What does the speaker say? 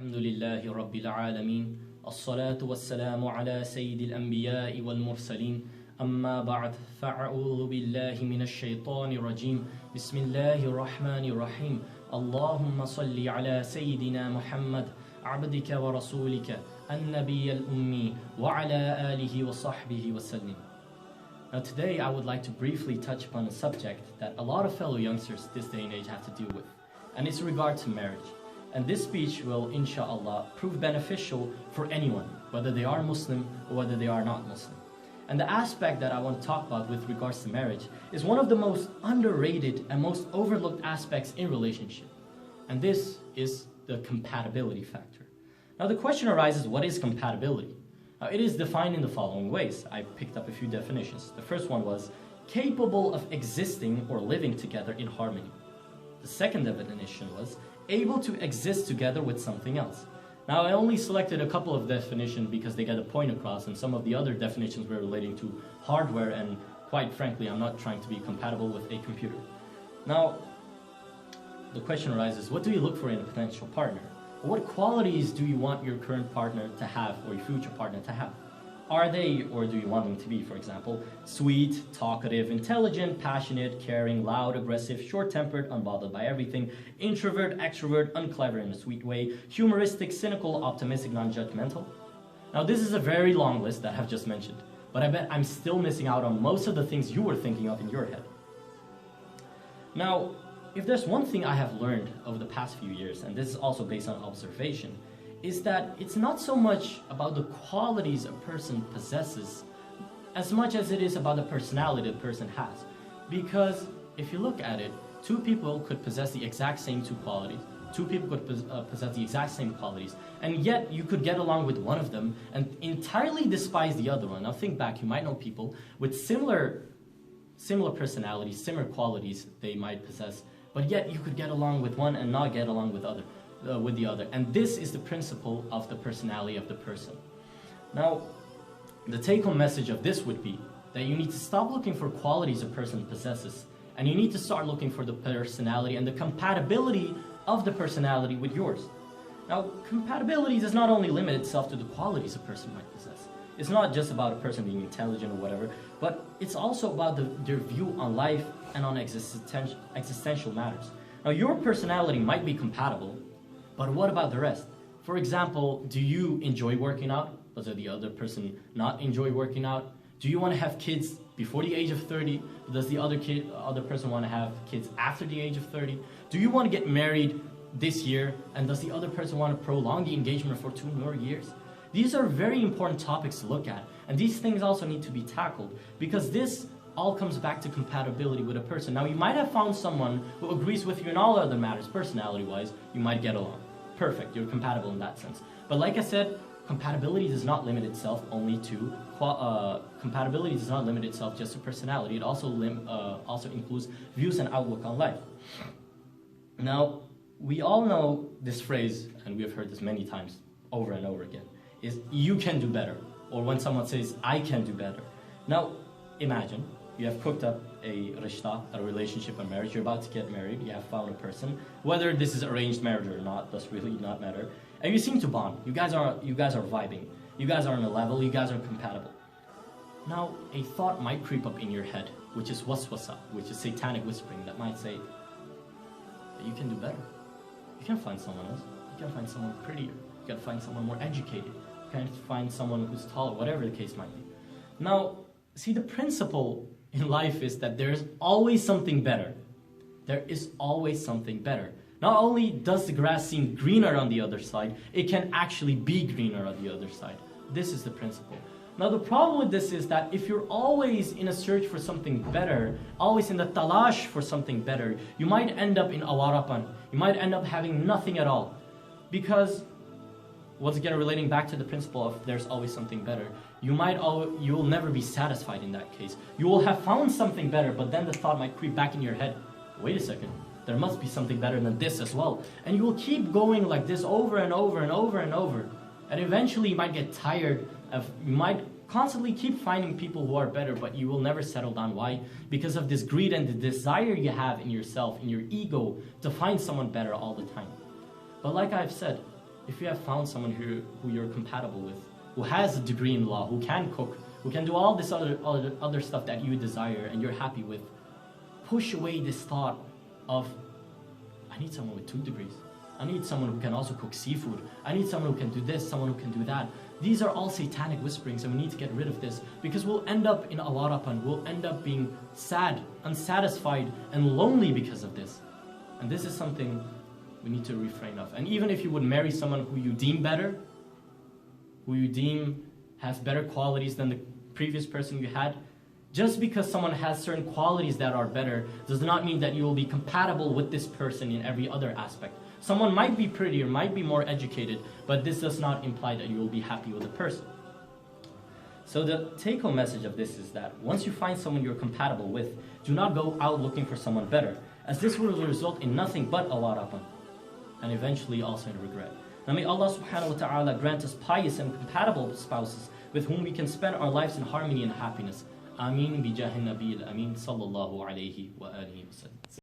الحمد لله رب العالمين الصلاة والسلام على سيد الأنبياء والمرسلين أما بعد فأعوذ بالله من الشيطان الرجيم بسم الله الرحمن الرحيم اللهم صل على سيدنا محمد عبدك ورسولك النبي الأمي وعلى آله وصحبه وسلم. Now today I would like to briefly touch upon a subject that a lot of fellow youngsters this day and age have to deal with, and it's regard to marriage. And this speech will, inshallah, prove beneficial for anyone, whether they are Muslim or whether they are not Muslim. And the aspect that I want to talk about with regards to marriage is one of the most underrated and most overlooked aspects in relationship. And this is the compatibility factor. Now the question arises, what is compatibility? Now it is defined in the following ways. I picked up a few definitions. The first one was capable of existing or living together in harmony. The second definition was able to exist together with something else. Now I only selected a couple of definitions because they get a point across, and some of the other definitions were relating to hardware, and quite frankly I'm not trying to be compatible with a computer. Now the question arises, what do you look for in a potential partner? What qualities do you want your current partner to have or your future partner to have? Are they, or do you want them to be, for example, sweet, talkative, intelligent, passionate, caring, loud, aggressive, short-tempered, unbothered by everything, introvert, extrovert, unclever in a sweet way, humoristic, cynical, optimistic, non-judgmental? Now this is a very long list that I've just mentioned, but I bet I'm still missing out on most of the things you were thinking of in your head. Now, if there's one thing I have learned over the past few years, and this is also based on observation, is that it's not so much about the qualities a person possesses as much as it is about the personality the person has. Because if you look at it, two people could possess the exact same two qualities. Two people could possess the exact same qualities, and yet you could get along with one of them and entirely despise the other one. Now think back, you might know people with similar personalities, similar qualities they might possess, but yet you could get along with one and not get along with the other. And this is the principle of the personality of the person. Now, the take-home message of this would be that you need to stop looking for qualities a person possesses, and you need to start looking for the personality and the compatibility of the personality with yours. Now, compatibility does not only limit itself to the qualities a person might possess. It's not just about a person being intelligent or whatever, but it's also about their view on life and on existential matters. Now, your personality might be compatible, but what about the rest? For example, do you enjoy working out? Does the other person not enjoy working out? Do you want to have kids before the age of 30? Does the other person want to have kids after the age of 30? Do you want to get married this year? And does the other person want to prolong the engagement for 2 more years? These are very important topics to look at, and these things also need to be tackled, because this all comes back to compatibility with a person. Now, you might have found someone who agrees with you in all other matters, personality-wise. You might get along. Perfect, you're compatible in that sense. But like I said, compatibility does not limit itself only to compatibility does not limit itself just to personality. It also includes views and outlook on life. Now, we all know this phrase, and we have heard this many times over and over again, is you can do better, or when someone says I can do better. Now, imagine you have cooked up a rishta, a relationship, a marriage, you're about to get married, you have found a person, whether this is arranged marriage or not, does really not matter, and you seem to bond, you guys are vibing, you guys are on a level, you guys are compatible. Now, a thought might creep up in your head, which is waswasa, which is satanic whispering, that might say, you can do better, you can find someone else, you can find someone prettier, you can find someone more educated, you can find someone who's taller, whatever the case might be. Now, see, the principle in life is that there's always something better. There is always something better. Not only does the grass seem greener on the other side, it can actually be greener on the other side. This is the principle. Now the problem with this is that if you're always in a search for something better, always in the talash for something better, you might end up in awarapan. You might end up having nothing at all. Because, once again relating back to the principle of there's always something better, you will never be satisfied in that case. You will have found something better, but then the thought might creep back in your head, wait a second, there must be something better than this as well. And you will keep going like this over and over and over and over. And eventually you might get tired you might constantly keep finding people who are better, but you will never settle down. Why? Because of this greed and the desire you have in yourself, in your ego, to find someone better all the time. But like I've said, if you have found someone who you're compatible with, who has a degree in law, who can cook, who can do all this other stuff that you desire and you're happy with, push away this thought of, I need someone with 2 degrees. I need someone who can also cook seafood. I need someone who can do this, someone who can do that. These are all satanic whisperings, and we need to get rid of this, because we'll end up in awarapan, we'll end up being sad, unsatisfied, and lonely because of this. And this is something we need to refrain of. And even if you would marry someone who you deem better, who you deem has better qualities than the previous person you had, just because someone has certain qualities that are better does not mean that you will be compatible with this person in every other aspect. Someone might be prettier, might be more educated, but this does not imply that you will be happy with the person. So the take-home message of this is that once you find someone you're compatible with, do not go out looking for someone better, as this will result in nothing but awarapan, and eventually also in regret. Now may Allah subhanahu wa ta'ala grant us pious and compatible spouses with whom we can spend our lives in harmony and happiness. Ameen bi jahi nabil. Ameen sallallahu alayhi wa alihi wa sallam.